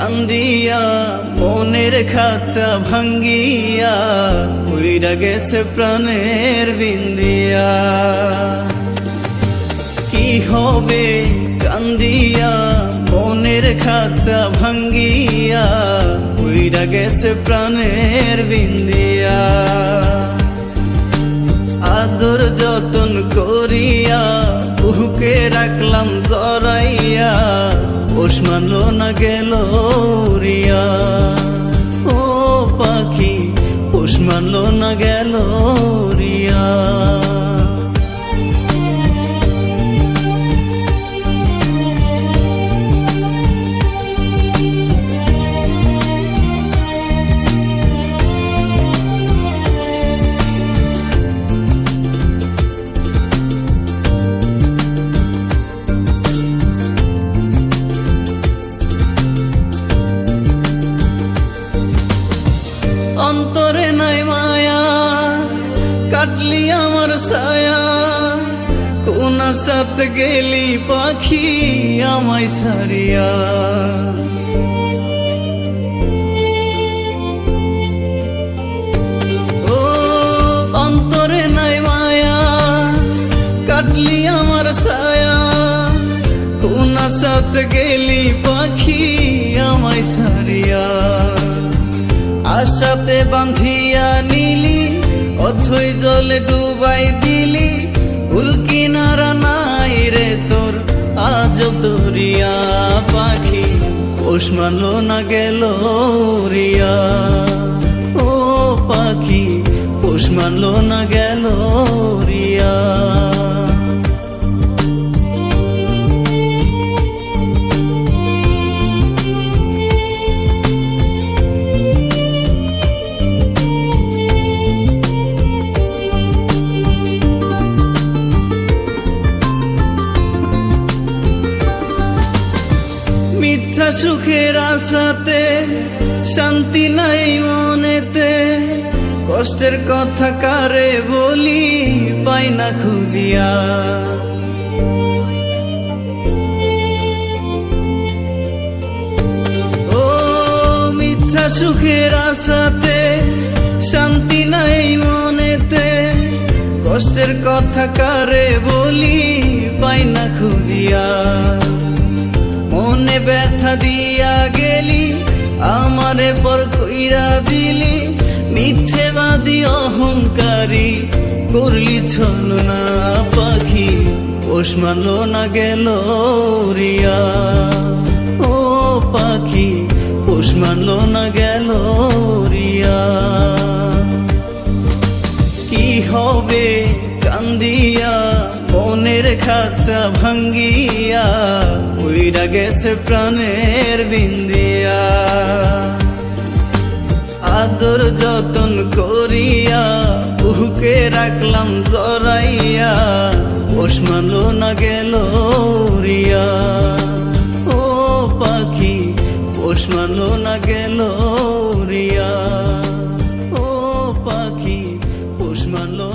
কান্দিয়া মনের খাঁচা ভাঙ্গিয়া উইরা গেছে প্রাণের বিন্দিয়া। কি হবে কান্দিয়া মনের খাঁচা ভাঙ্গিয়া উইরা গেছে প্রাণের বিন্দিয়া। আদর যতন করিয়া বুকে রাখলাম জড়াইয়া পোষ মানলো না গেল উড়িয়া। ও পাখি পোষ মানলো না গেল উড়িয়া। অন্তরে নাই মায়া কাটলি আমার ছায়া, কোনার সাথে গেলি পাখি আমায় ছাড়িয়া। ও অন্তরে নাই মায়া কাটলি আমার ছায়া, কোনার সাথে গেলি পাখি আমায় ছাড়িয়া। আশাতে বাঁধিয়া নিলি অথই জলে ডুবাই দিলি, কুল কিনারা নাই রে তোর আজব দরিয়া। পাখি পোষ মানলো না গেল উড়িয়া। ও পাখি পোষ মানলো না গেল উড়িয়া। মিথ্যা সুখের আশাতে শান্তি নাই মনেতে, কষ্টের কথা কারে বলি পাই না খুঁজিয়া। ও মিথ্যা সুখের আশাতে শান্তি নাই মনেতে, কষ্টের কথা কারে বলি পাই না খুঁজিয়া। মনে ব্যথা দিয়া গেলি আমারে পর কইরা দিলি, মিথ্যেবাদী অহংকারী করলি ছলনা। পাখি পোষ মানলো না গেল উড়িয়া। ও পাখি পোষ মানলো না গেল উড়িয়া। কি হবে কান্দিয়া মনের খাঁচা ভাঙ্গিয়া উইরা গেছে প্রাণের বিন্দিয়া। আদর যতন করিয়া বুকে রাখলাম জড়াইয়া পোষ মানলো না গেল উড়িয়া। ও পাখি পোষ মানলো না গেল উড়িয়া। ও পাখি পোষ মানলো